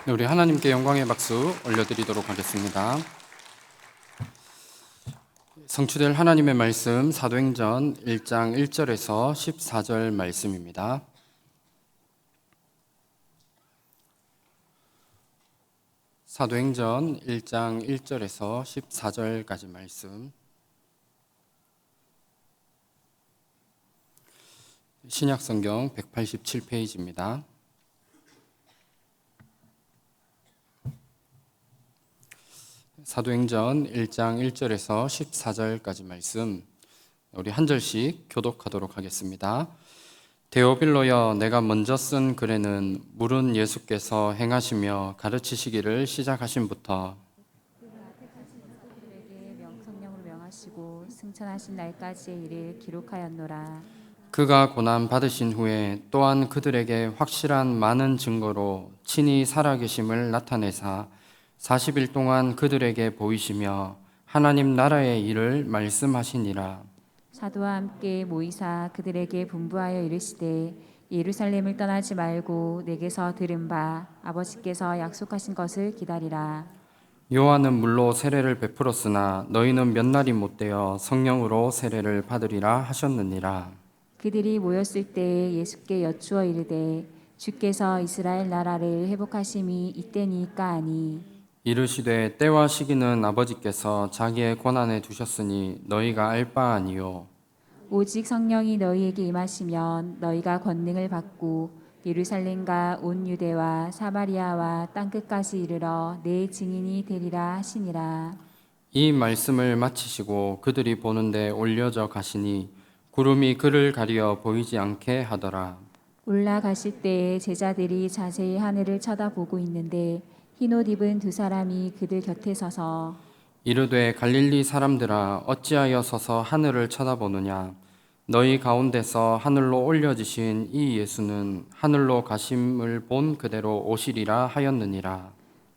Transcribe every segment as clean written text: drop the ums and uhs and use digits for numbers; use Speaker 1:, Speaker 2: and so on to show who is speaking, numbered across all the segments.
Speaker 1: 네, 우리 하나님께 영광의 박수 올려드리도록 하겠습니다. 성취될 하나님의 말씀 사도행전 1장 1절에서 14절 말씀입니다. 사도행전 1장 1절에서 14절까지 말씀. 신약성경 187페이지입니다. 사도행전 1장 1절에서 14절까지 말씀, 우리 한 절씩 교독하도록 하겠습니다. 데오빌로여, 내가 먼저 쓴 글에는 물은 예수께서 행하시며 가르치시기를 시작하심부터
Speaker 2: 그들에게 명성령으로 명하시고 승천하신 날까지의 일을 기록하였노라.
Speaker 1: 그가 고난 받으신 후에 또한 그들에게 확실한 많은 증거로 친히 살아계심을 나타내사 40일 동안 그들에게 보이시며 하나님 나라의 일을 말씀하시니라.
Speaker 2: 사도와 함께 모이사 그들에게 분부하여 이르시되 예루살렘을 떠나지 말고 내게서 들은 바 아버지께서 약속하신 것을 기다리라.
Speaker 1: 요한은 물로 세례를 베풀었으나 너희는 몇 날이 못되어 성령으로 세례를 받으리라 하셨느니라.
Speaker 2: 그들이 모였을 때 예수께 여쭈어 이르되 주께서 이스라엘 나라를 회복하심이 이때니까 하니
Speaker 1: 이르시되 때와 시기는 아버지께서 자기의 권한에 두셨으니 너희가 알 바 아니요.
Speaker 2: 오직 성령이 너희에게 임하시면 너희가 권능을 받고 예루살렘과 온 유대와 사마리아와 땅끝까지 이르러 내 증인이 되리라 하시니라.
Speaker 1: 이 말씀을 마치시고 그들이 보는데 올려져 가시니 구름이 그를 가리어 보이지 않게 하더라.
Speaker 2: 올라가실 때에 제자들이 자세히 하늘을 쳐다보고 있는데 흰옷 입은 두 사람이 그들 곁에 서서
Speaker 1: 이르되 갈릴리 사람들아 어찌하여 서서 하늘을 쳐다보느냐. 너희 가운데서 하늘로 올려지신 이 예수는 하늘로 가심을 본 그대로 오시리라 하였느니라.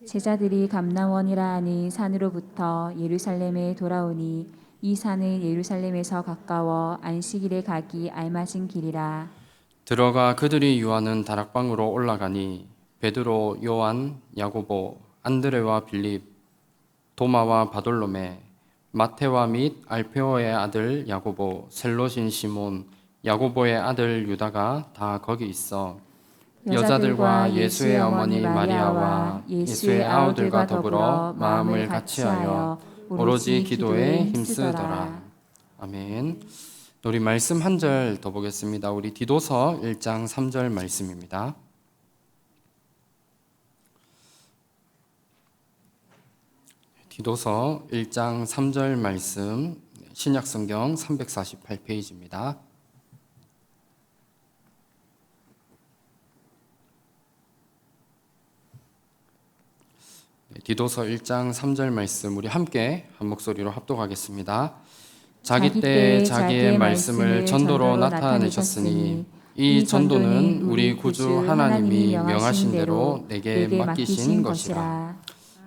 Speaker 2: 제자들이 감람원이라 하는 산으로부터 예루살렘에 돌아오니 이 산은 예루살렘에서 가까워 안식일에 가기 알맞은 길이라.
Speaker 1: 들어가 그들이 유하는 다락방으로 올라가니 베드로, 요한, 야고보, 안드레와 빌립, 도마와 바돌로메, 마테와 및 알페오의 아들 야고보, 셀롯인 시몬, 야고보의 아들 유다가 다 거기 있어 여자들과 예수의 어머니 마리아와 예수의 아우들과 더불어 마음을 같이하여 오로지 기도에 힘쓰더라. 아멘. 우리 말씀 한 절 더 보겠습니다. 우리 디도서 1장 3절 말씀입니다. 디도서 1장 3절 말씀, 신약성경 348페이지입니다. 디도서 1장 3절 말씀 우리 함께 한 목소리로 합독하겠습니다. 자기 때 자기의 말씀을 전도로 나타내셨으니 이 전도는 우리 구주 하나님이 명하신 대로 내게 맡기신 것이라.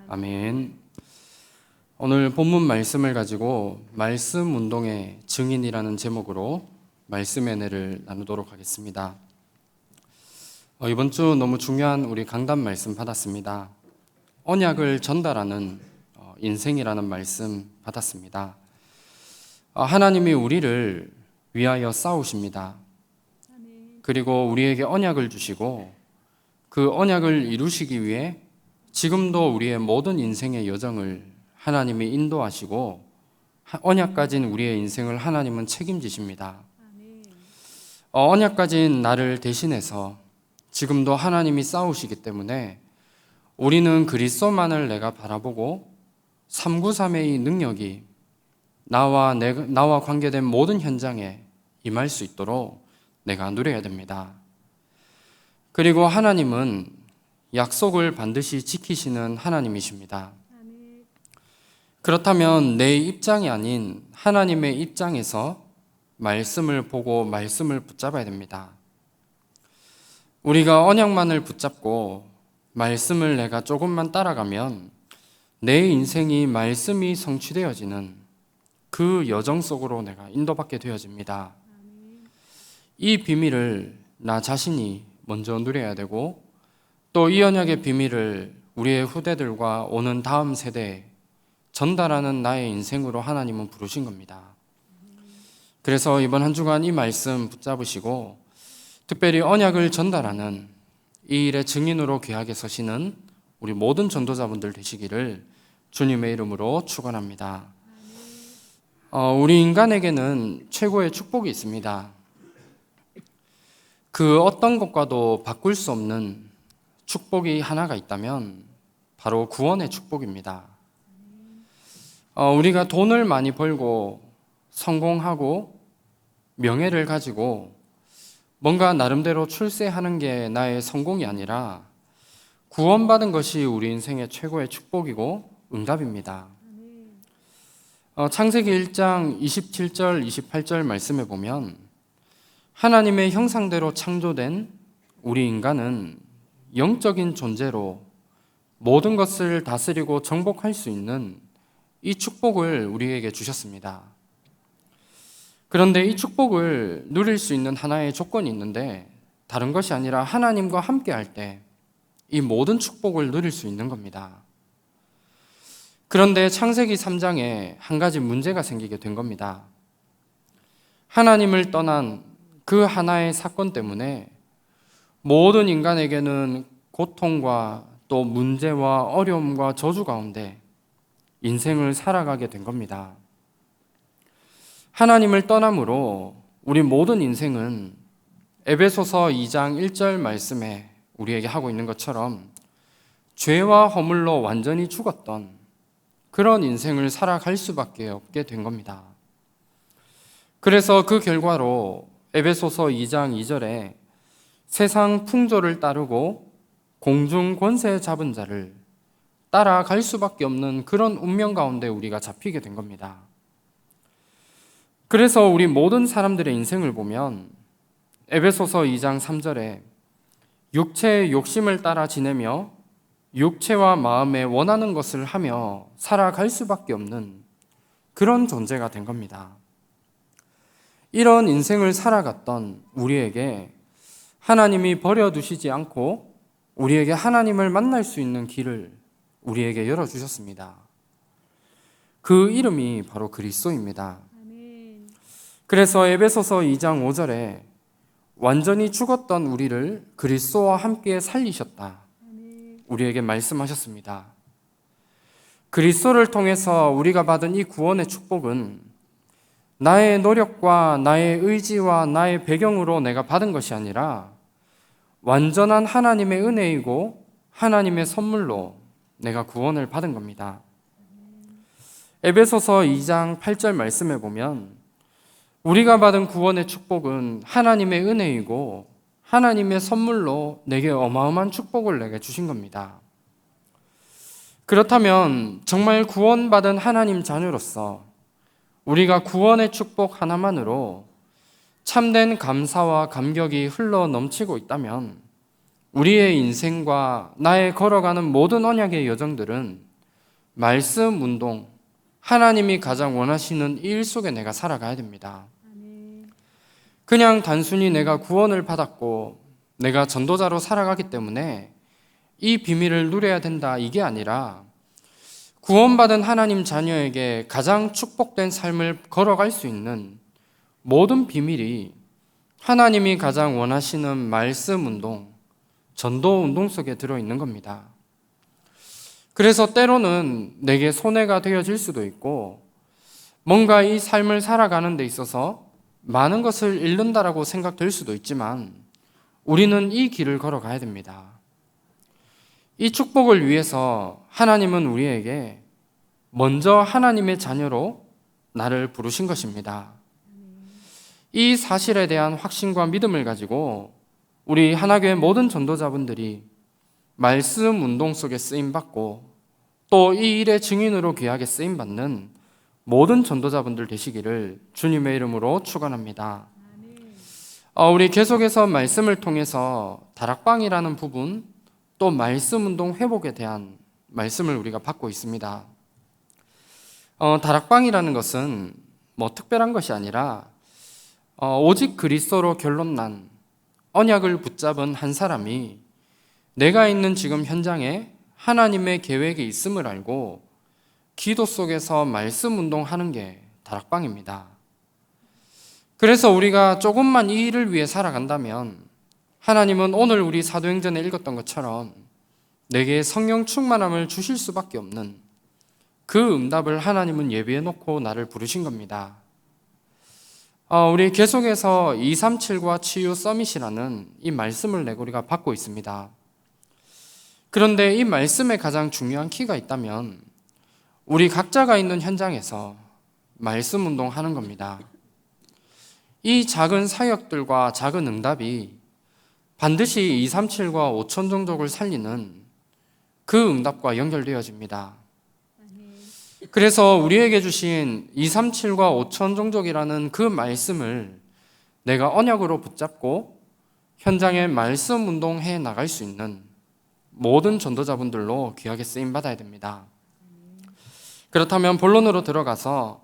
Speaker 1: 아멘. 오늘 본문 말씀을 가지고 말씀 운동의 증인이라는 제목으로 말씀의 은혜를 나누도록 하겠습니다. 이번 주 너무 중요한 우리 강단 말씀 받았습니다. 언약을 전달하는 인생이라는 말씀 받았습니다. 하나님이 우리를 위하여 싸우십니다. 그리고 우리에게 언약을 주시고 그 언약을 이루시기 위해 지금도 우리의 모든 인생의 여정을 하나님이 인도하시고 언약 가진 우리의 인생을 하나님은 책임지십니다. 언약 가진 나를 대신해서 지금도 하나님이 싸우시기 때문에 우리는 그리스도만을 내가 바라보고 393의 능력이 나와 관계된 모든 현장에 임할 수 있도록 내가 누려야 됩니다. 그리고 하나님은 약속을 반드시 지키시는 하나님이십니다. 그렇다면 내 입장이 아닌 하나님의 입장에서 말씀을 보고 말씀을 붙잡아야 됩니다. 우리가 언약만을 붙잡고 말씀을 내가 조금만 따라가면 내 인생이 말씀이 성취되어지는 그 여정 속으로 내가 인도받게 되어집니다. 이 비밀을 나 자신이 먼저 누려야 되고 또 이 언약의 비밀을 우리의 후대들과 오는 다음 세대에 전달하는 나의 인생으로 하나님은 부르신 겁니다. 그래서 이번 한 주간 이 말씀 붙잡으시고 특별히 언약을 전달하는 이 일의 증인으로 귀하게 서시는 우리 모든 전도자분들 되시기를 주님의 이름으로 축원합니다. 우리 인간에게는 최고의 축복이 있습니다. 그 어떤 것과도 바꿀 수 없는 축복이 하나가 있다면 바로 구원의 축복입니다. 우리가 돈을 많이 벌고 성공하고 명예를 가지고 뭔가 나름대로 출세하는 게 나의 성공이 아니라 구원받은 것이 우리 인생의 최고의 축복이고 응답입니다. 창세기 1장 27절 28절 말씀에 보면 하나님의 형상대로 창조된 우리 인간은 영적인 존재로 모든 것을 다스리고 정복할 수 있는 이 축복을 우리에게 주셨습니다. 그런데 이 축복을 누릴 수 있는 하나의 조건이 있는데 다른 것이 아니라 하나님과 함께 할 때 이 모든 축복을 누릴 수 있는 겁니다. 그런데 창세기 3장에 한 가지 문제가 생기게 된 겁니다. 하나님을 떠난 그 하나의 사건 때문에 모든 인간에게는 고통과 또 문제와 어려움과 저주 가운데 인생을 살아가게 된 겁니다. 하나님을 떠남으로 우리 모든 인생은 에베소서 2장 1절 말씀에 우리에게 하고 있는 것처럼 죄와 허물로 완전히 죽었던 그런 인생을 살아갈 수밖에 없게 된 겁니다. 그래서 그 결과로 에베소서 2장 2절에 세상 풍조를 따르고 공중 권세 잡은 자를 따라갈 수밖에 없는 그런 운명 가운데 우리가 잡히게 된 겁니다. 그래서 우리 모든 사람들의 인생을 보면 에베소서 2장 3절에 육체의 욕심을 따라 지내며 육체와 마음에 원하는 것을 하며 살아갈 수밖에 없는 그런 존재가 된 겁니다. 이런 인생을 살아갔던 우리에게 하나님이 버려두시지 않고 우리에게 하나님을 만날 수 있는 길을 우리에게 열어주셨습니다. 그 이름이 바로 그리스도입니다. 그래서 에베소서 2장 5절에 완전히 죽었던 우리를 그리스도와 함께 살리셨다. 우리에게 말씀하셨습니다. 그리스도를 통해서 우리가 받은 이 구원의 축복은 나의 노력과 나의 의지와 나의 배경으로 내가 받은 것이 아니라 완전한 하나님의 은혜이고 하나님의 선물로 내가 구원을 받은 겁니다. 에베소서 2장 8절 말씀에 보면 우리가 받은 구원의 축복은 하나님의 은혜이고 하나님의 선물로 내게 어마어마한 축복을 내게 주신 겁니다. 그렇다면 정말 구원받은 하나님 자녀로서 우리가 구원의 축복 하나만으로 참된 감사와 감격이 흘러 넘치고 있다면 우리의 인생과 나의 걸어가는 모든 언약의 여정들은 말씀 운동, 하나님이 가장 원하시는 일 속에 내가 살아가야 됩니다. 그냥 단순히 내가 구원을 받았고 내가 전도자로 살아가기 때문에 이 비밀을 누려야 된다 이게 아니라 구원받은 하나님 자녀에게 가장 축복된 삶을 걸어갈 수 있는 모든 비밀이 하나님이 가장 원하시는 말씀 운동, 전도 운동 속에 들어있는 겁니다. 그래서 때로는 내게 손해가 되어질 수도 있고 뭔가 이 삶을 살아가는 데 있어서 많은 것을 잃는다라고 생각될 수도 있지만 우리는 이 길을 걸어가야 됩니다. 이 축복을 위해서 하나님은 우리에게 먼저 하나님의 자녀로 나를 부르신 것입니다. 이 사실에 대한 확신과 믿음을 가지고 우리 하나교회 모든 전도자분들이 말씀 운동 속에 쓰임받고 또 이 일의 증인으로 귀하게 쓰임받는 모든 전도자분들 되시기를 주님의 이름으로 축원합니다. 우리 계속해서 말씀을 통해서 다락방이라는 부분 또 말씀 운동 회복에 대한 말씀을 우리가 받고 있습니다. 다락방이라는 것은 뭐 특별한 것이 아니라 오직 그리스도로 결론난 언약을 붙잡은 한 사람이 내가 있는 지금 현장에 하나님의 계획이 있음을 알고 기도 속에서 말씀 운동하는 게 다락방입니다. 그래서 우리가 조금만 이 일을 위해 살아간다면 하나님은 오늘 우리 사도행전에 읽었던 것처럼 내게 성령 충만함을 주실 수밖에 없는 그 응답을 하나님은 예비해 놓고 나를 부르신 겁니다. 우리 계속해서 237과 치유 서밋이라는 이 말씀을 내고 우리가 받고 있습니다. 그런데 이 말씀에 가장 중요한 키가 있다면 우리 각자가 있는 현장에서 말씀 운동하는 겁니다. 이 작은 사역들과 작은 응답이 반드시 237과 5천 종족을 살리는 그 응답과 연결되어집니다. 그래서 우리에게 주신 237과 5천 종족이라는 그 말씀을 내가 언약으로 붙잡고 현장에 말씀 운동해 나갈 수 있는 모든 전도자분들로 귀하게 쓰임받아야 됩니다. 그렇다면 본론으로 들어가서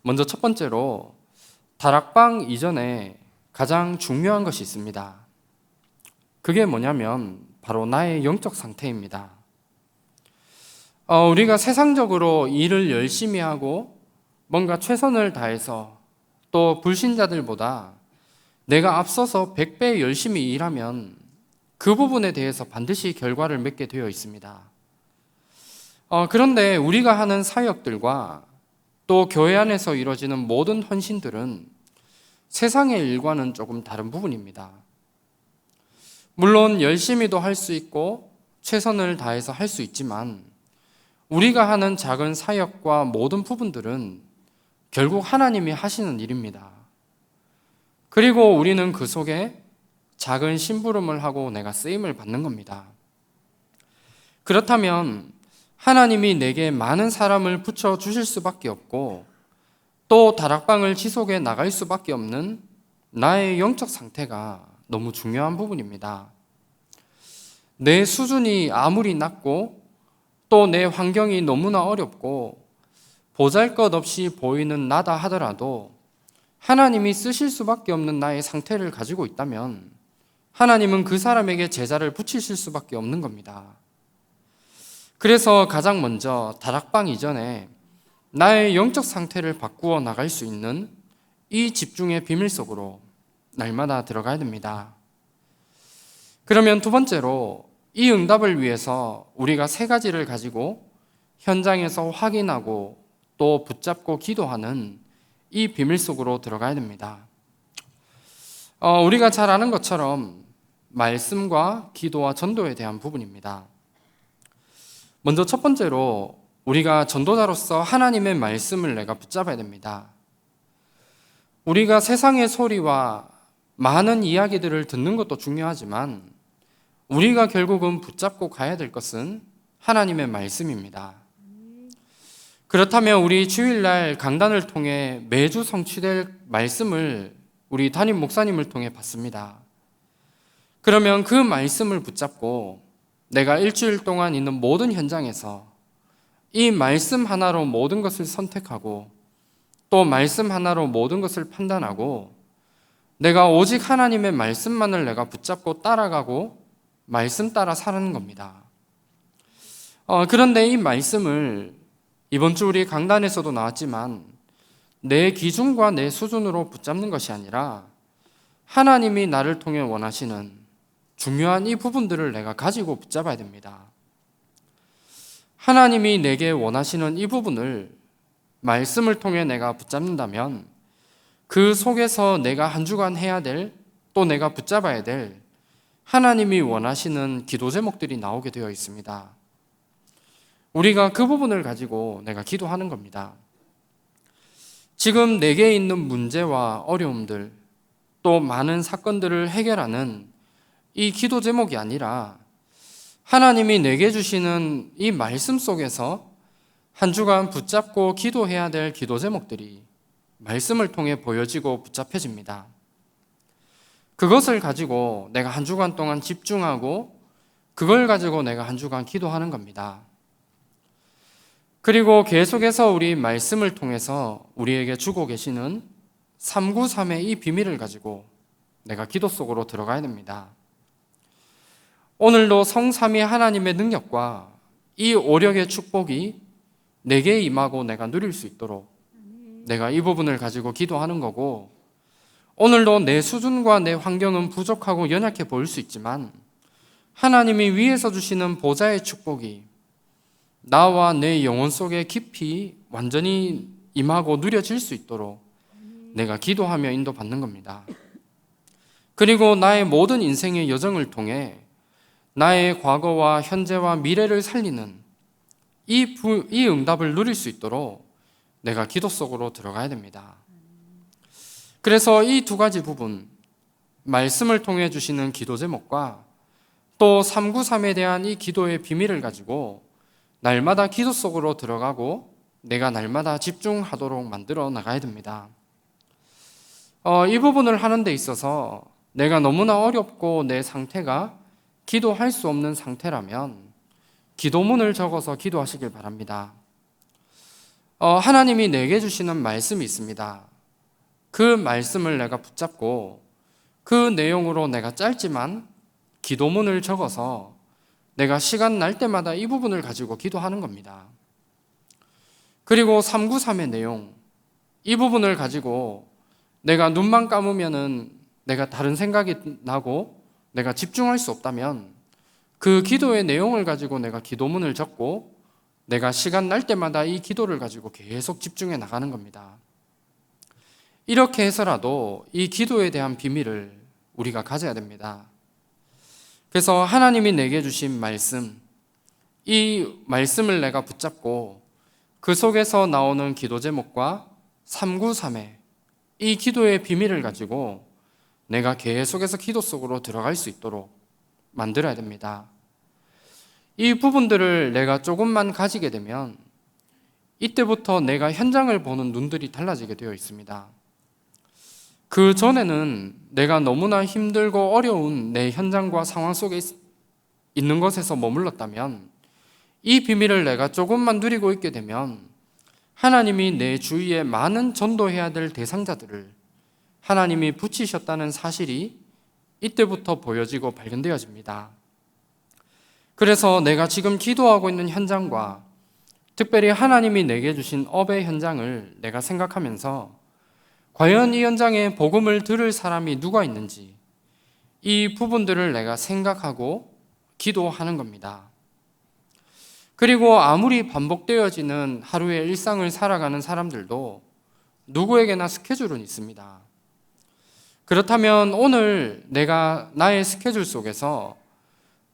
Speaker 1: 먼저 첫 번째로 다락방 이전에 가장 중요한 것이 있습니다. 그게 뭐냐면 바로 나의 영적 상태입니다. 우리가 세상적으로 일을 열심히 하고 뭔가 최선을 다해서 또 불신자들보다 내가 앞서서 100배 열심히 일하면 그 부분에 대해서 반드시 결과를 맺게 되어 있습니다. 그런데 우리가 하는 사역들과 또 교회 안에서 이루어지는 모든 헌신들은 세상의 일과는 조금 다른 부분입니다. 물론 열심히도 할 수 있고 최선을 다해서 할 수 있지만 우리가 하는 작은 사역과 모든 부분들은 결국 하나님이 하시는 일입니다. 그리고 우리는 그 속에 작은 심부름을 하고 내가 쓰임을 받는 겁니다. 그렇다면 하나님이 내게 많은 사람을 붙여주실 수밖에 없고 또 다락방을 지속해 나갈 수밖에 없는 나의 영적 상태가 너무 중요한 부분입니다. 내 수준이 아무리 낮고 또 내 환경이 너무나 어렵고 보잘것없이 보이는 나다 하더라도 하나님이 쓰실 수밖에 없는 나의 상태를 가지고 있다면 하나님은 그 사람에게 제자를 붙이실 수밖에 없는 겁니다. 그래서 가장 먼저 다락방 이전에 나의 영적 상태를 바꾸어 나갈 수 있는 이 집중의 비밀 속으로 날마다 들어가야 됩니다. 그러면 두 번째로 이 응답을 위해서 우리가 세 가지를 가지고 현장에서 확인하고 또 붙잡고 기도하는 이 비밀 속으로 들어가야 됩니다. 우리가 잘 아는 것처럼 말씀과 기도와 전도에 대한 부분입니다. 먼저 첫 번째로 우리가 전도자로서 하나님의 말씀을 내가 붙잡아야 됩니다. 우리가 세상의 소리와 많은 이야기들을 듣는 것도 중요하지만 우리가 결국은 붙잡고 가야 될 것은 하나님의 말씀입니다. 그렇다면 우리 주일날 강단을 통해 매주 성취될 말씀을 우리 담임 목사님을 통해 받습니다. 그러면 그 말씀을 붙잡고 내가 일주일 동안 있는 모든 현장에서 이 말씀 하나로 모든 것을 선택하고 또 말씀 하나로 모든 것을 판단하고 내가 오직 하나님의 말씀만을 내가 붙잡고 따라가고 말씀 따라 사는 겁니다. 그런데 이 말씀을 이번 주 우리 강단에서도 나왔지만 내 기준과 내 수준으로 붙잡는 것이 아니라 하나님이 나를 통해 원하시는 중요한 이 부분들을 내가 가지고 붙잡아야 됩니다. 하나님이 내게 원하시는 이 부분을 말씀을 통해 내가 붙잡는다면 그 속에서 내가 한 주간 해야 될, 또 내가 붙잡아야 될 하나님이 원하시는 기도 제목들이 나오게 되어 있습니다. 우리가 그 부분을 가지고 내가 기도하는 겁니다. 지금 내게 있는 문제와 어려움들, 또 많은 사건들을 해결하는 이 기도 제목이 아니라 하나님이 내게 주시는 이 말씀 속에서 한 주간 붙잡고 기도해야 될 기도 제목들이 말씀을 통해 보여지고 붙잡혀집니다. 그것을 가지고 내가 한 주간 동안 집중하고 그걸 가지고 내가 한 주간 기도하는 겁니다. 그리고 계속해서 우리 말씀을 통해서 우리에게 주고 계시는 393의 이 비밀을 가지고 내가 기도 속으로 들어가야 됩니다. 오늘도 성삼위 하나님의 능력과 이 오력의 축복이 내게 임하고 내가 누릴 수 있도록 내가 이 부분을 가지고 기도하는 거고, 오늘도 내 수준과 내 환경은 부족하고 연약해 보일 수 있지만 하나님이 위에서 주시는 보좌의 축복이 나와 내 영혼 속에 깊이 완전히 임하고 누려질 수 있도록 내가 기도하며 인도받는 겁니다. 그리고 나의 모든 인생의 여정을 통해 나의 과거와 현재와 미래를 살리는 이 응답을 누릴 수 있도록 내가 기도 속으로 들어가야 됩니다. 그래서 이 두 가지 부분, 말씀을 통해 주시는 기도 제목과 또 393에 대한 이 기도의 비밀을 가지고 날마다 기도 속으로 들어가고 내가 날마다 집중하도록 만들어 나가야 됩니다. 이 부분을 하는 데 있어서 내가 너무나 어렵고 내 상태가 기도할 수 없는 상태라면 기도문을 적어서 기도하시길 바랍니다. 하나님이 내게 주시는 말씀이 있습니다. 그 말씀을 내가 붙잡고 그 내용으로 내가 짧지만 기도문을 적어서 내가 시간 날 때마다 이 부분을 가지고 기도하는 겁니다. 그리고 393의 내용, 이 부분을 가지고 내가 눈만 감으면은 내가 다른 생각이 나고 내가 집중할 수 없다면 그 기도의 내용을 가지고 내가 기도문을 적고 내가 시간 날 때마다 이 기도를 가지고 계속 집중해 나가는 겁니다. 이렇게 해서라도 이 기도에 대한 비밀을 우리가 가져야 됩니다. 그래서 하나님이 내게 주신 말씀, 이 말씀을 내가 붙잡고 그 속에서 나오는 기도 제목과 393의 이 기도의 비밀을 가지고 내가 계속해서 기도 속으로 들어갈 수 있도록 만들어야 됩니다. 이 부분들을 내가 조금만 가지게 되면 이때부터 내가 현장을 보는 눈들이 달라지게 되어 있습니다. 그 전에는 내가 너무나 힘들고 어려운 내 현장과 상황 속에 있는 것에서 머물렀다면 이 비밀을 내가 조금만 누리고 있게 되면 하나님이 내 주위에 많은 전도해야 될 대상자들을 하나님이 붙이셨다는 사실이 이때부터 보여지고 발견되어집니다. 그래서 내가 지금 기도하고 있는 현장과 특별히 하나님이 내게 주신 업의 현장을 내가 생각하면서 과연 이 현장에 복음을 들을 사람이 누가 있는지 이 부분들을 내가 생각하고 기도하는 겁니다. 그리고 아무리 반복되어지는 하루의 일상을 살아가는 사람들도 누구에게나 스케줄은 있습니다. 그렇다면 오늘 내가 나의 스케줄 속에서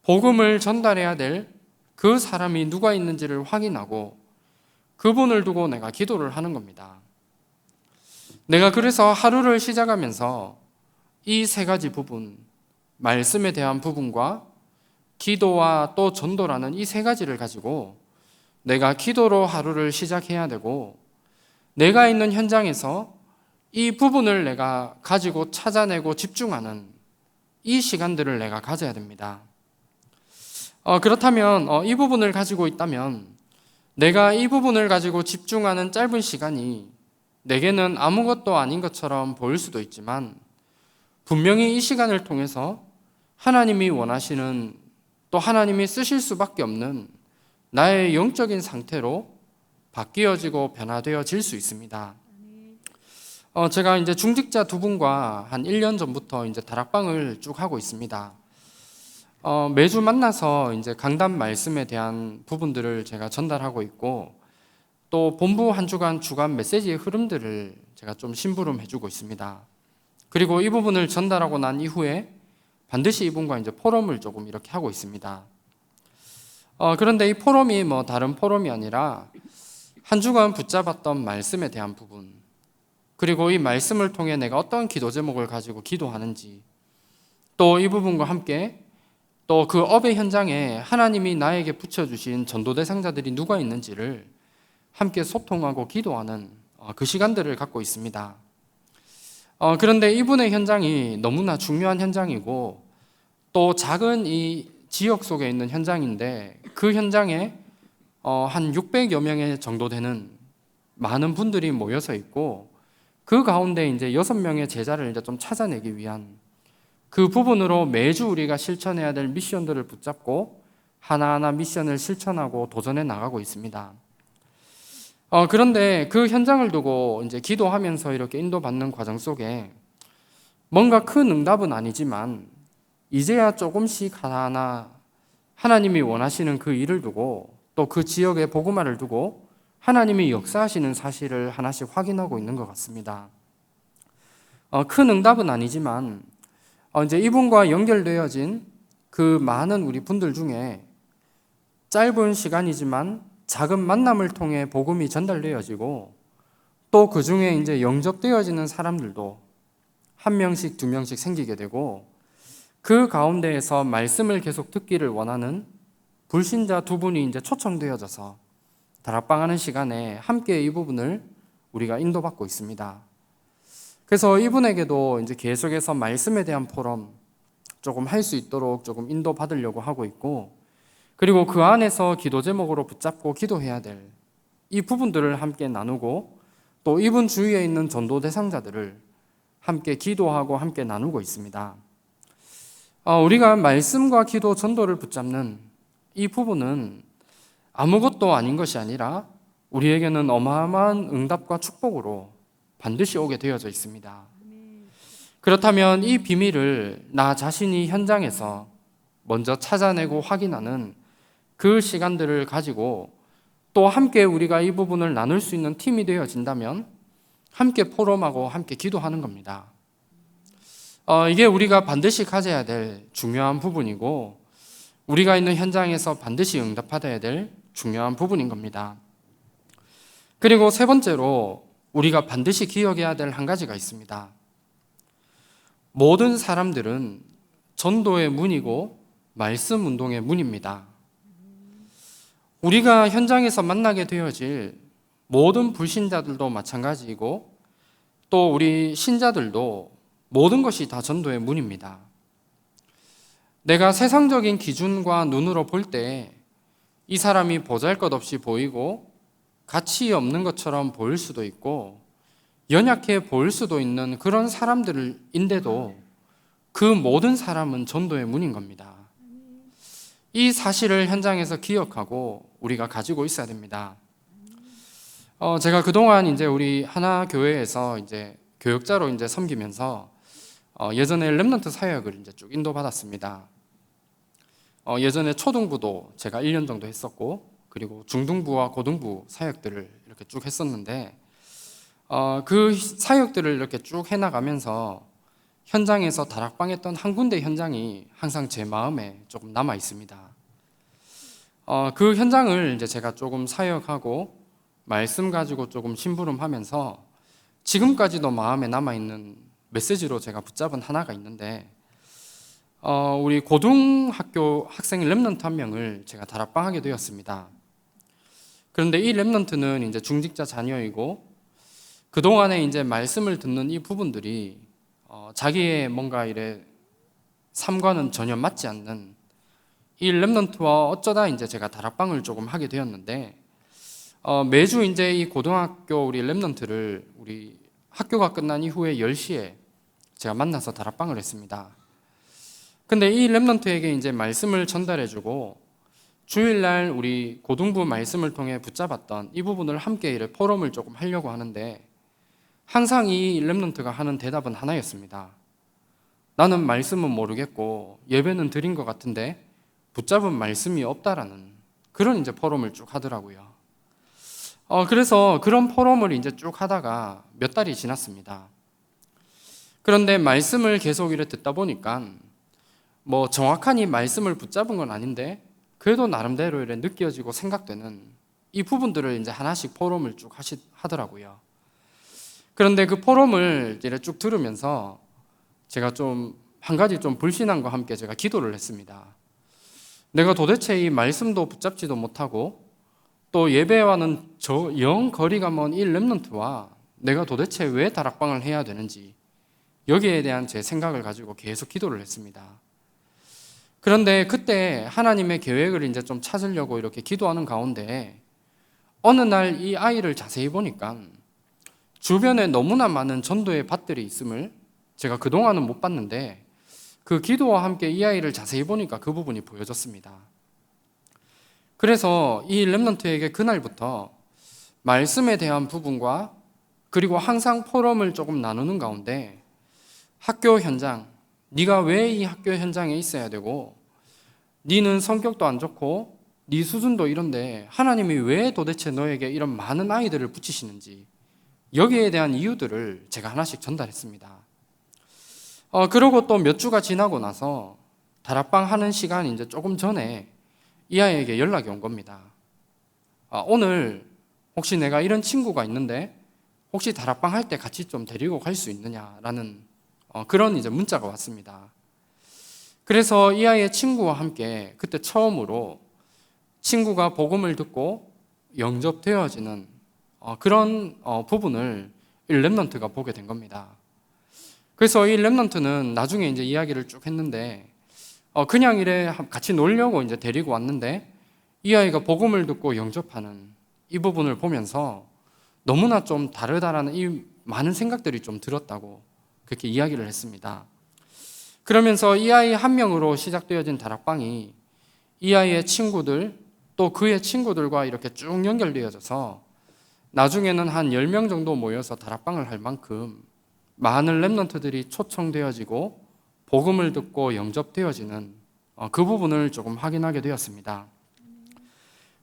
Speaker 1: 복음을 전달해야 될 그 사람이 누가 있는지를 확인하고 그분을 두고 내가 기도를 하는 겁니다. 내가 그래서 하루를 시작하면서 이 세 가지 부분, 말씀에 대한 부분과 기도와 또 전도라는 이 세 가지를 가지고 내가 기도로 하루를 시작해야 되고, 내가 있는 현장에서 이 부분을 내가 가지고 찾아내고 집중하는 이 시간들을 내가 가져야 됩니다. 그렇다면 이 부분을 가지고 있다면 내가 이 부분을 가지고 집중하는 짧은 시간이 내게는 아무것도 아닌 것처럼 보일 수도 있지만 분명히 이 시간을 통해서 하나님이 원하시는, 또 하나님이 쓰실 수밖에 없는 나의 영적인 상태로 바뀌어지고 변화되어질 수 있습니다. 제가 이제 중직자 두 분과 한 1년 전부터 이제 다락방을 쭉 하고 있습니다. 매주 만나서 이제 강단 말씀에 대한 부분들을 제가 전달하고 있고, 또 본부 한 주간 주간 메시지의 흐름들을 제가 좀 심부름 해주고 있습니다. 그리고 이 부분을 전달하고 난 이후에 반드시 이분과 이제 포럼을 조금 이렇게 하고 있습니다. 그런데 이 포럼이 뭐 다른 포럼이 아니라 한 주간 붙잡았던 말씀에 대한 부분, 그리고 이 말씀을 통해 내가 어떤 기도 제목을 가지고 기도하는지, 또 이 부분과 함께 또 그 업의 현장에 하나님이 나에게 붙여주신 전도 대상자들이 누가 있는지를 함께 소통하고 기도하는 그 시간들을 갖고 있습니다. 그런데 이분의 현장이 너무나 중요한 현장이고 또 작은 이 지역 속에 있는 현장인데, 그 현장에 한 600여 명의 정도 되는 많은 분들이 모여서 있고, 그 가운데 이제 6명의 제자를 이제 좀 찾아내기 위한 그 부분으로 매주 우리가 실천해야 될 미션들을 붙잡고 하나하나 미션을 실천하고 도전해 나가고 있습니다. 그런데 그 현장을 두고 이제 기도하면서 이렇게 인도받는 과정 속에 뭔가 큰 응답은 아니지만 이제야 조금씩 하나하나 하나님이 원하시는 그 일을 두고 또 그 지역의 복음화를 두고 하나님이 역사하시는 사실을 하나씩 확인하고 있는 것 같습니다. 큰 응답은 아니지만 이제 이분과 연결되어진 그 많은 우리 분들 중에 짧은 시간이지만 작은 만남을 통해 복음이 전달되어지고 또 그 중에 이제 영접되어지는 사람들도 한 명씩 두 명씩 생기게 되고 그 가운데에서 말씀을 계속 듣기를 원하는 불신자 두 분이 이제 초청되어져서 다락방하는 시간에 함께 이 부분을 우리가 인도받고 있습니다. 그래서 이분에게도 이제 계속해서 말씀에 대한 포럼 조금 할 수 있도록 조금 인도받으려고 하고 있고, 그리고 그 안에서 기도 제목으로 붙잡고 기도해야 될 이 부분들을 함께 나누고 또 이분 주위에 있는 전도 대상자들을 함께 기도하고 함께 나누고 있습니다. 우리가 말씀과 기도 전도를 붙잡는 이 부분은 아무것도 아닌 것이 아니라 우리에게는 어마어마한 응답과 축복으로 반드시 오게 되어져 있습니다. 그렇다면 이 비밀을 나 자신이 현장에서 먼저 찾아내고 확인하는 그 시간들을 가지고 또 함께 우리가 이 부분을 나눌 수 있는 팀이 되어진다면 함께 포럼하고 함께 기도하는 겁니다. 이게 우리가 반드시 가져야 될 중요한 부분이고 우리가 있는 현장에서 반드시 응답받아야 될 중요한 부분인 겁니다. 그리고 세 번째로 우리가 반드시 기억해야 될 한 가지가 있습니다. 모든 사람들은 전도의 문이고 말씀 운동의 문입니다. 우리가 현장에서 만나게 되어질 모든 불신자들도 마찬가지이고 또 우리 신자들도 모든 것이 다 전도의 문입니다. 내가 세상적인 기준과 눈으로 볼 때 이 사람이 보잘것없이 보이고 가치 없는 것처럼 보일 수도 있고 연약해 보일 수도 있는 그런 사람들인데도 그 모든 사람은 전도의 문인 겁니다. 이 사실을 현장에서 기억하고 우리가 가지고 있어야 됩니다. 제가 그동안 이제 우리 하나 교회에서 이제 교역자로 이제 섬기면서 예전에 렘넌트 사역을 이제 쭉 인도받았습니다. 예전에 초등부도 제가 1년 정도 했었고 그리고 중등부와 고등부 사역들을 이렇게 쭉 했었는데 그 사역들을 이렇게 쭉 해나가면서 현장에서 다락방했던 한 군데 현장이 항상 제 마음에 조금 남아 있습니다. 그 현장을 이제 제가 조금 사역하고 말씀 가지고 조금 심부름하면서 지금까지도 마음에 남아 있는 메시지로 제가 붙잡은 하나가 있는데 우리 고등학교 학생 렘넌트 한 명을 제가 다락방하게 되었습니다. 그런데 이 렘넌트는 이제 중직자 자녀이고 그동안에 이제 말씀을 듣는 이 부분들이 자기의 뭔가 이래 삶과는 전혀 맞지 않는 이 렘넌트와 어쩌다 이제 제가 다락방을 조금 하게 되었는데 매주 이제 이 고등학교 우리 렘넌트를 우리 학교가 끝난 이후에 10시에 제가 만나서 다락방을 했습니다. 근데 이 렘넌트에게 이제 말씀을 전달해주고 주일날 우리 고등부 말씀을 통해 붙잡았던 이 부분을 함께 이래 포럼을 조금 하려고 하는데 항상 이 렘넌트가 하는 대답은 하나였습니다. 나는 말씀은 모르겠고 예배는 드린 것 같은데 붙잡은 말씀이 없다라는 그런 이제 포럼을 쭉 하더라고요. 그래서 그런 포럼을 이제 쭉 하다가 몇 달이 지났습니다. 그런데 말씀을 계속 이래 듣다 보니까 뭐 정확한 이 말씀을 붙잡은 건 아닌데 그래도 나름대로 이래 느껴지고 생각되는 이 부분들을 이제 하나씩 포럼을 쭉 하더라고요. 그런데 그 포럼을 이제 쭉 들으면서 제가 좀 한 가지 좀 불신함과 함께 제가 기도를 했습니다. 내가 도대체 이 말씀도 붙잡지도 못하고 또 예배와는 영 거리가 먼 이 렘넌트와 내가 도대체 왜 다락방을 해야 되는지 여기에 대한 제 생각을 가지고 계속 기도를 했습니다. 그런데 그때 하나님의 계획을 이제 좀 찾으려고 이렇게 기도하는 가운데 어느 날 이 아이를 자세히 보니까 주변에 너무나 많은 전도의 밭들이 있음을 제가 그동안은 못 봤는데 그 기도와 함께 이 아이를 자세히 보니까 그 부분이 보여졌습니다. 그래서 이 렘넌트에게 그날부터 말씀에 대한 부분과 그리고 항상 포럼을 조금 나누는 가운데 학교 현장, 네가 왜 이 학교 현장에 있어야 되고 네는 성격도 안 좋고 네 수준도 이런데 하나님이 왜 도대체 너에게 이런 많은 아이들을 붙이시는지 여기에 대한 이유들을 제가 하나씩 전달했습니다. 그러고 또 몇 주가 지나고 나서 다락방 하는 시간 이제 조금 전에 이 아이에게 연락이 온 겁니다. 오늘 혹시 내가 이런 친구가 있는데 혹시 다락방 할 때 같이 좀 데리고 갈 수 있느냐라는 그런 이제 문자가 왔습니다. 그래서 이 아이의 친구와 함께 그때 처음으로 친구가 복음을 듣고 영접되어지는 그런 부분을 이 렘넌트가 보게 된 겁니다. 그래서 이 렘넌트는 나중에 이제 이야기를 쭉 했는데 그냥 이래 같이 놀려고 이제 데리고 왔는데 이 아이가 복음을 듣고 영접하는 이 부분을 보면서 너무나 좀 다르다라는 이 많은 생각들이 좀 들었다고 그렇게 이야기를 했습니다. 그러면서 이 아이 한 명으로 시작되어진 다락방이 이 아이의 친구들 또 그의 친구들과 이렇게 쭉 연결되어져서 나중에는 한 10명 정도 모여서 다락방을 할 만큼 많은 렘넌트들이 초청되어지고 복음을 듣고 영접되어지는 그 부분을 조금 확인하게 되었습니다.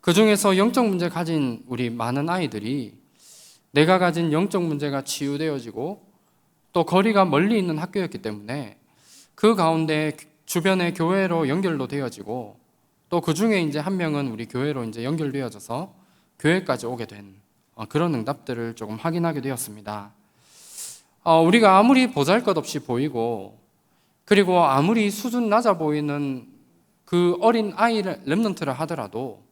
Speaker 1: 그 중에서 영적 문제 가진 우리 많은 아이들이 내가 가진 영적 문제가 치유되어지고 또 거리가 멀리 있는 학교였기 때문에 그 가운데 주변의 교회로 연결도 되어지고 또 그 중에 이제 한 명은 우리 교회로 이제 연결되어져서 교회까지 오게 된 그런 응답들을 조금 확인하게 되었습니다. 우리가 아무리 보잘것없이 보이고 그리고 아무리 수준 낮아 보이는 그 어린 아이 렘넌트라 하더라도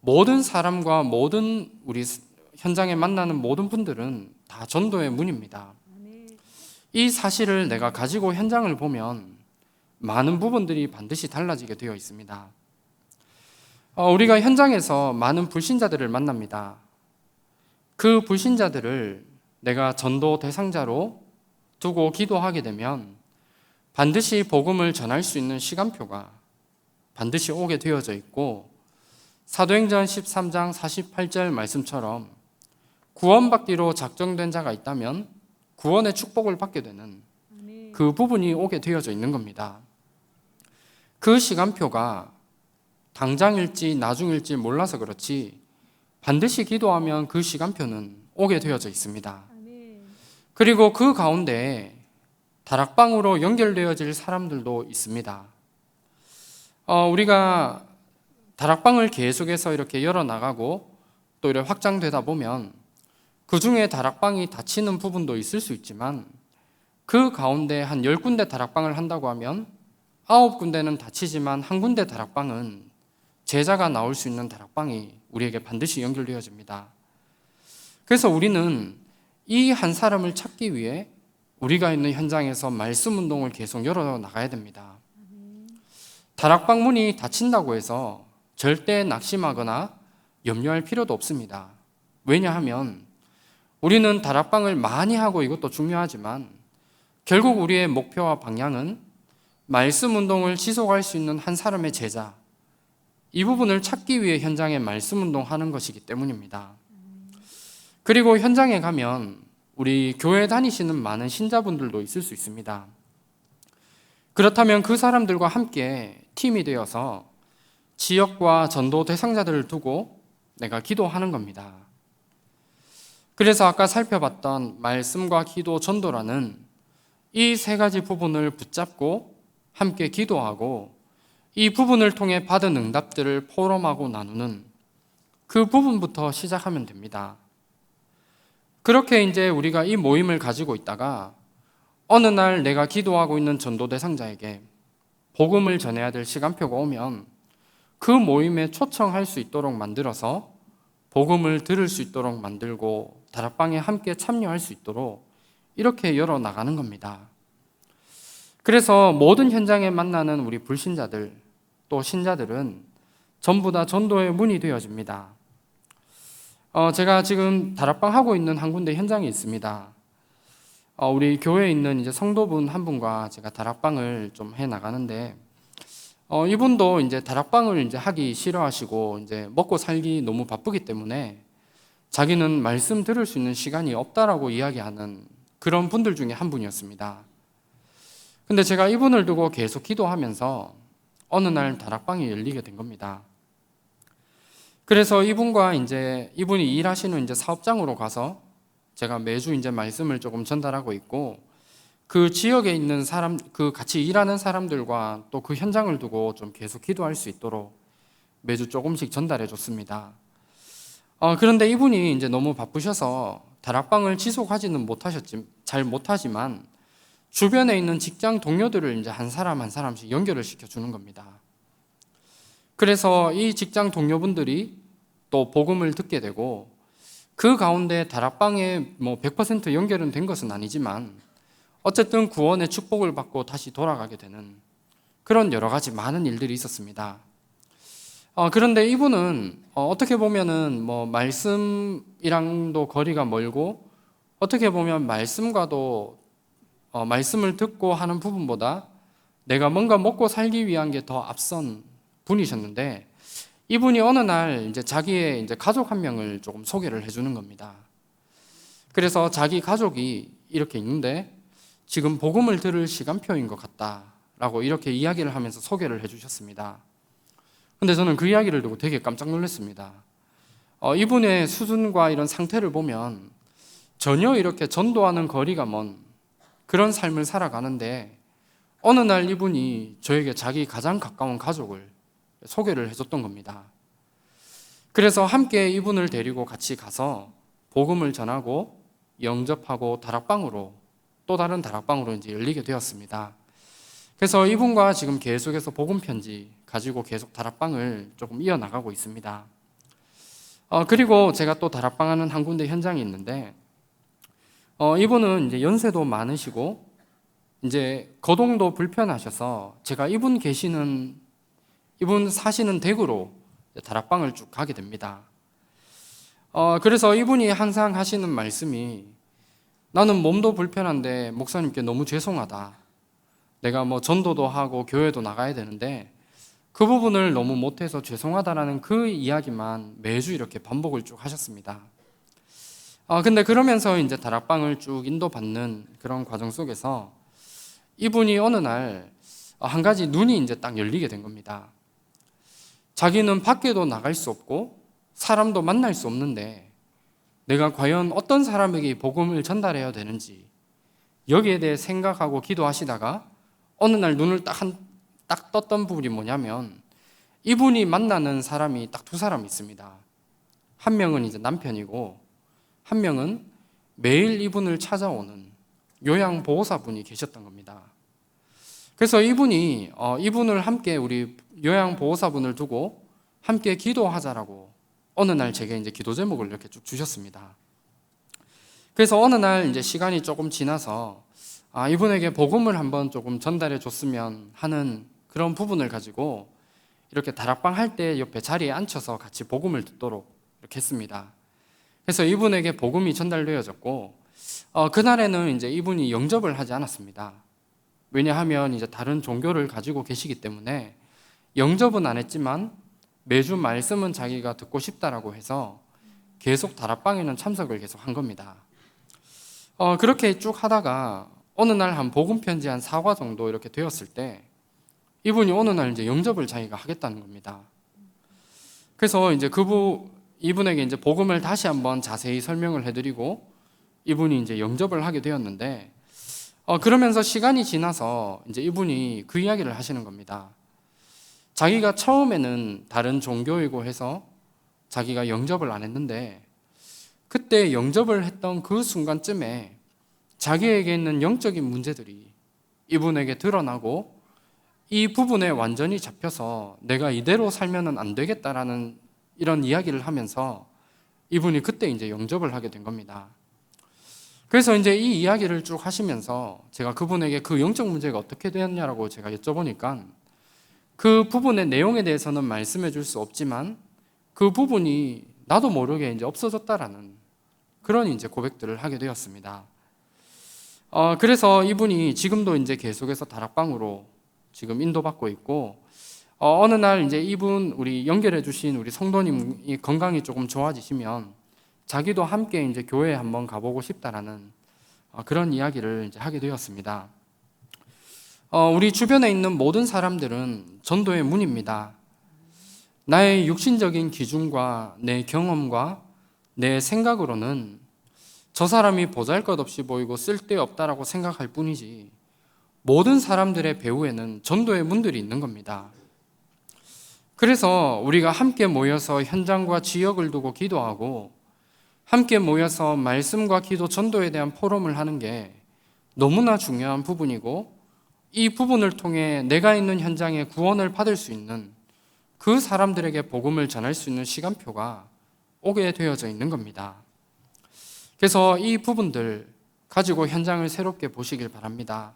Speaker 1: 모든 사람과 모든 우리 현장에 만나는 모든 분들은 다 전도의 문입니다. 이 사실을 내가 가지고 현장을 보면 많은 부분들이 반드시 달라지게 되어 있습니다. 우리가 현장에서 많은 불신자들을 만납니다. 그 불신자들을 내가 전도 대상자로 두고 기도하게 되면 반드시 복음을 전할 수 있는 시간표가 반드시 오게 되어져 있고 사도행전 13장 48절 말씀처럼 구원받기로 작정된 자가 있다면 구원의 축복을 받게 되는 그 부분이 오게 되어져 있는 겁니다. 그 시간표가 당장일지 나중일지 몰라서 그렇지 반드시 기도하면 그 시간표는 오게 되어져 있습니다. 그리고 그 가운데 다락방으로 연결되어질 사람들도 있습니다. 우리가 다락방을 계속해서 이렇게 열어나가고 또 이렇게 확장되다 보면 그 중에 다락방이 닫히는 부분도 있을 수 있지만 그 가운데 한 10군데 다락방을 한다고 하면 9군데는 닫히지만 한 군데 다락방은 제자가 나올 수 있는 다락방이 우리에게 반드시 연결되어집니다. 그래서 우리는 이 한 사람을 찾기 위해 우리가 있는 현장에서 말씀 운동을 계속 열어나가야 됩니다. 다락방 문이 닫힌다고 해서 절대 낙심하거나 염려할 필요도 없습니다. 왜냐하면 우리는 다락방을 많이 하고 이것도 중요하지만 결국 우리의 목표와 방향은 말씀 운동을 지속할 수 있는 한 사람의 제자, 이 부분을 찾기 위해 현장에 말씀 운동하는 것이기 때문입니다. 그리고 현장에 가면 우리 교회 다니시는 많은 신자분들도 있을 수 있습니다. 그렇다면 그 사람들과 함께 팀이 되어서 지역과 전도 대상자들을 두고 내가 기도하는 겁니다. 그래서 아까 살펴봤던 말씀과 기도, 전도라는 이 세 가지 부분을 붙잡고 함께 기도하고 이 부분을 통해 받은 응답들을 포럼하고 나누는 그 부분부터 시작하면 됩니다. 그렇게 이제 우리가 이 모임을 가지고 있다가 어느 날 내가 기도하고 있는 전도 대상자에게 복음을 전해야 될 시간표가 오면 그 모임에 초청할 수 있도록 만들어서 복음을 들을 수 있도록 만들고 다락방에 함께 참여할 수 있도록 이렇게 열어나가는 겁니다. 그래서 모든 현장에 만나는 우리 불신자들 또 신자들은 전부 다 전도의 문이 되어집니다. 제가 지금 다락방 하고 있는 한 군데 현장에 있습니다. 우리 교회에 있는 이제 성도분 한 분과 제가 다락방을 좀 해 나가는데, 이분도 이제 다락방을 이제 하기 싫어하시고 이제 먹고 살기 너무 바쁘기 때문에 자기는 말씀 들을 수 있는 시간이 없다라고 이야기하는 그런 분들 중에 한 분이었습니다. 근데 제가 이분을 두고 계속 기도하면서 어느 날 다락방이 열리게 된 겁니다. 그래서 이분이 일하시는 이제 사업장으로 가서 제가 매주 이제 말씀을 조금 전달하고 있고, 그 지역에 있는 그 같이 일하는 사람들과 또 그 현장을 두고 좀 계속 기도할 수 있도록 매주 조금씩 전달해 줬습니다. 그런데 이분이 이제 너무 바쁘셔서 다락방을 지속하지는 잘 못하지만 주변에 있는 직장 동료들을 이제 한 사람 한 사람씩 연결을 시켜주는 겁니다. 그래서 이 직장 동료분들이 또 복음을 듣게 되고, 그 가운데 다락방에 100% 연결은 된 것은 아니지만 어쨌든 구원의 축복을 받고 다시 돌아가게 되는 그런 여러 가지 많은 일들이 있었습니다. 그런데 이분은 어떻게 보면은 말씀이랑도 거리가 멀고, 어떻게 보면 말씀과도 말씀을 듣고 하는 부분보다 내가 뭔가 먹고 살기 위한 게 더 앞선 분이셨는데, 이분이 어느 날 이제 자기의 이제 가족 한 명을 조금 소개를 해주는 겁니다. 그래서 자기 가족이 이렇게 있는데 지금 복음을 들을 시간표인 것 같다라고 이렇게 이야기를 하면서 소개를 해주셨습니다. 근데 저는 그 이야기를 듣고 되게 깜짝 놀랐습니다. 이분의 수준과 이런 상태를 보면 전혀 이렇게 전도하는 거리가 먼 그런 삶을 살아가는데, 어느 날 이분이 저에게 자기 가장 가까운 가족을 소개를 해줬던 겁니다. 그래서 함께 이분을 데리고 같이 가서 복음을 전하고 영접하고 또 다른 다락방으로 이제 열리게 되었습니다. 그래서 이분과 지금 계속해서 복음 편지 가지고 계속 다락방을 조금 이어나가고 있습니다. 그리고 제가 또 다락방하는 한 군데 현장이 있는데, 이분은 이제 연세도 많으시고 이제 거동도 불편하셔서 제가 이분 사시는 댁으로 다락방을 쭉 가게 됩니다. 그래서 이분이 항상 하시는 말씀이, 나는 몸도 불편한데 목사님께 너무 죄송하다. 내가 전도도 하고 교회도 나가야 되는데 그 부분을 너무 못해서 죄송하다라는 그 이야기만 매주 이렇게 반복을 쭉 하셨습니다. 근데 그러면서 이제 다락방을 쭉 인도받는 그런 과정 속에서 이분이 어느 날 한 가지 눈이 이제 딱 열리게 된 겁니다. 자기는 밖에도 나갈 수 없고 사람도 만날 수 없는데 내가 과연 어떤 사람에게 복음을 전달해야 되는지, 여기에 대해 생각하고 기도하시다가 어느 날 눈을 딱 떴던 부분이 뭐냐면, 이분이 만나는 사람이 딱 두 사람 있습니다. 한 명은 이제 남편이고 한 명은 매일 이분을 찾아오는 요양보호사분이 계셨던 겁니다. 그래서 이분을 함께 우리 요양보호사분을 두고 함께 기도하자라고 어느 날 제게 이제 기도 제목을 이렇게 쭉 주셨습니다. 그래서 어느 날 이제 시간이 조금 지나서 이분에게 복음을 한번 조금 전달해 줬으면 하는 그런 부분을 가지고 이렇게 다락방 할 때 옆에 자리에 앉혀서 같이 복음을 듣도록 이렇게 했습니다. 그래서 이분에게 복음이 전달되어졌고, 그날에는 이제 이분이 영접을 하지 않았습니다. 왜냐하면 이제 다른 종교를 가지고 계시기 때문에 영접은 안 했지만 매주 말씀은 자기가 듣고 싶다라고 해서 계속 다락방에는 참석을 계속 한 겁니다. 그렇게 쭉 하다가 어느 날 한 복음 편지 한 4과 정도 이렇게 되었을 때 이분이 어느 날 이제 영접을 자기가 하겠다는 겁니다. 그래서 이제 이분에게 이제 복음을 다시 한번 자세히 설명을 해드리고 이분이 이제 영접을 하게 되었는데, 그러면서 시간이 지나서 이제 이분이 그 이야기를 하시는 겁니다. 자기가 처음에는 다른 종교이고 해서 자기가 영접을 안 했는데, 그때 영접을 했던 그 순간쯤에 자기에게 있는 영적인 문제들이 이분에게 드러나고, 이 부분에 완전히 잡혀서 내가 이대로 살면은 안 되겠다라는 이런 이야기를 하면서 이분이 그때 이제 영접을 하게 된 겁니다. 그래서 이제 이 이야기를 쭉 하시면서 제가 그분에게 그 영적 문제가 어떻게 되었냐라고 제가 여쭤보니까 그 부분의 내용에 대해서는 말씀해 줄 수 없지만 그 부분이 나도 모르게 이제 없어졌다라는 그런 이제 고백들을 하게 되었습니다. 그래서 이분이 지금도 이제 계속해서 다락방으로 지금 인도받고 있고, 어느 날 이제 이분 우리 연결해 주신 우리 성도님이 건강이 조금 좋아지시면 자기도 함께 이제 교회에 한번 가보고 싶다라는 그런 이야기를 이제 하게 되었습니다. 우리 주변에 있는 모든 사람들은 전도의 문입니다. 나의 육신적인 기준과 내 경험과 내 생각으로는 저 사람이 보잘것없이 보이고 쓸데없다라고 생각할 뿐이지, 모든 사람들의 배후에는 전도의 문들이 있는 겁니다. 그래서 우리가 함께 모여서 현장과 지역을 두고 기도하고 함께 모여서 말씀과 기도, 전도에 대한 포럼을 하는 게 너무나 중요한 부분이고, 이 부분을 통해 내가 있는 현장에 구원을 받을 수 있는, 그 사람들에게 복음을 전할 수 있는 시간표가 오게 되어져 있는 겁니다. 그래서 이 부분들 가지고 현장을 새롭게 보시길 바랍니다.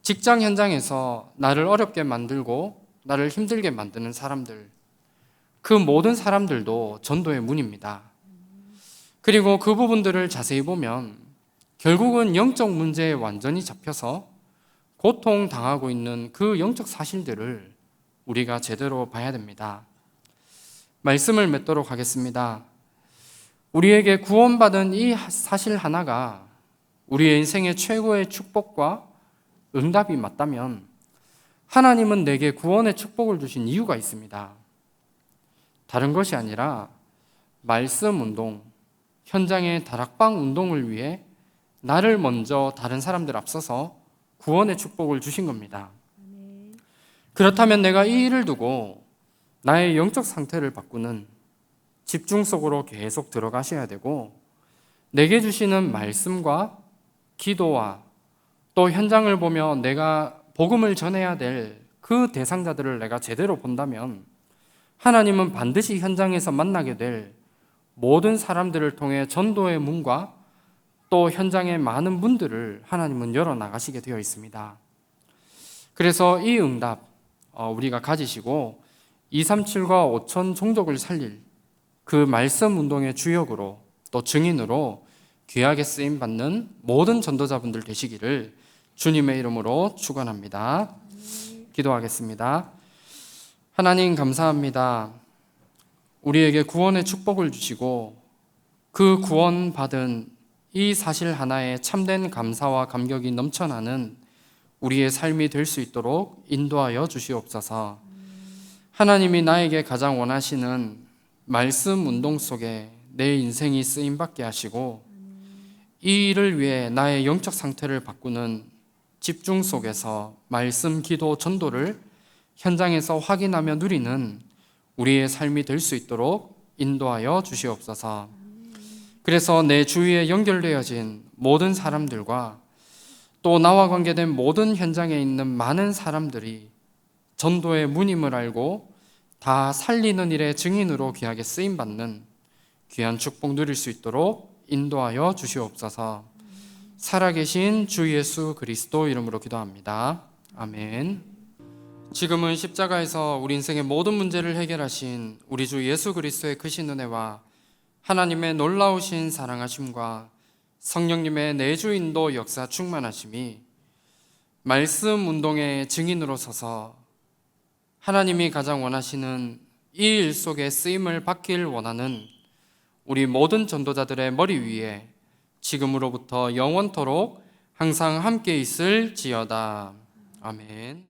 Speaker 1: 직장 현장에서 나를 어렵게 만들고 나를 힘들게 만드는 사람들, 그 모든 사람들도 전도의 문입니다. 그리고 그 부분들을 자세히 보면 결국은 영적 문제에 완전히 잡혀서 고통당하고 있는 그 영적 사실들을 우리가 제대로 봐야 됩니다. 말씀을 맺도록 하겠습니다. 우리에게 구원받은 이 사실 하나가 우리의 인생의 최고의 축복과 응답이 맞다면 하나님은 내게 구원의 축복을 주신 이유가 있습니다. 다른 것이 아니라 말씀 운동, 현장의 다락방 운동을 위해 나를 먼저 다른 사람들 앞서서 구원의 축복을 주신 겁니다. 그렇다면 내가 이 일을 두고 나의 영적 상태를 바꾸는 집중 속으로 계속 들어가셔야 되고, 내게 주시는 말씀과 기도와 또 현장을 보며 내가 복음을 전해야 될 그 대상자들을 내가 제대로 본다면 하나님은 반드시 현장에서 만나게 될 모든 사람들을 통해 전도의 문과 또 현장의 많은 문들을 하나님은 열어나가시게 되어 있습니다. 그래서 이 응답 우리가 가지시고 237과 5천 종족을 살릴 그 말씀 운동의 주역으로 또 증인으로 귀하게 쓰임받는 모든 전도자분들 되시기를 주님의 이름으로 축원합니다. 기도하겠습니다. 하나님 감사합니다. 우리에게 구원의 축복을 주시고 그 구원받은 이 사실 하나에 참된 감사와 감격이 넘쳐나는 우리의 삶이 될 수 있도록 인도하여 주시옵소서. 하나님이 나에게 가장 원하시는 말씀 운동 속에 내 인생이 쓰임받게 하시고, 이 일을 위해 나의 영적 상태를 바꾸는 집중 속에서 말씀, 기도, 전도를 현장에서 확인하며 누리는 우리의 삶이 될 수 있도록 인도하여 주시옵소서. 그래서 내 주위에 연결되어진 모든 사람들과 또 나와 관계된 모든 현장에 있는 많은 사람들이 전도의 문임을 알고 다 살리는 일의 증인으로 귀하게 쓰임받는 귀한 축복 누릴 수 있도록 인도하여 주시옵소서. 살아계신 주 예수 그리스도 이름으로 기도합니다. 아멘. 지금은 십자가에서 우리 인생의 모든 문제를 해결하신 우리 주 예수 그리스도의 크신 은혜와 하나님의 놀라우신 사랑하심과 성령님의 내주 인도 역사 충만하심이 말씀 운동의 증인으로 서서 하나님이 가장 원하시는 이 일 속에 쓰임을 받길 원하는 우리 모든 전도자들의 머리 위에 지금으로부터 영원토록 항상 함께 있을지어다. 아멘.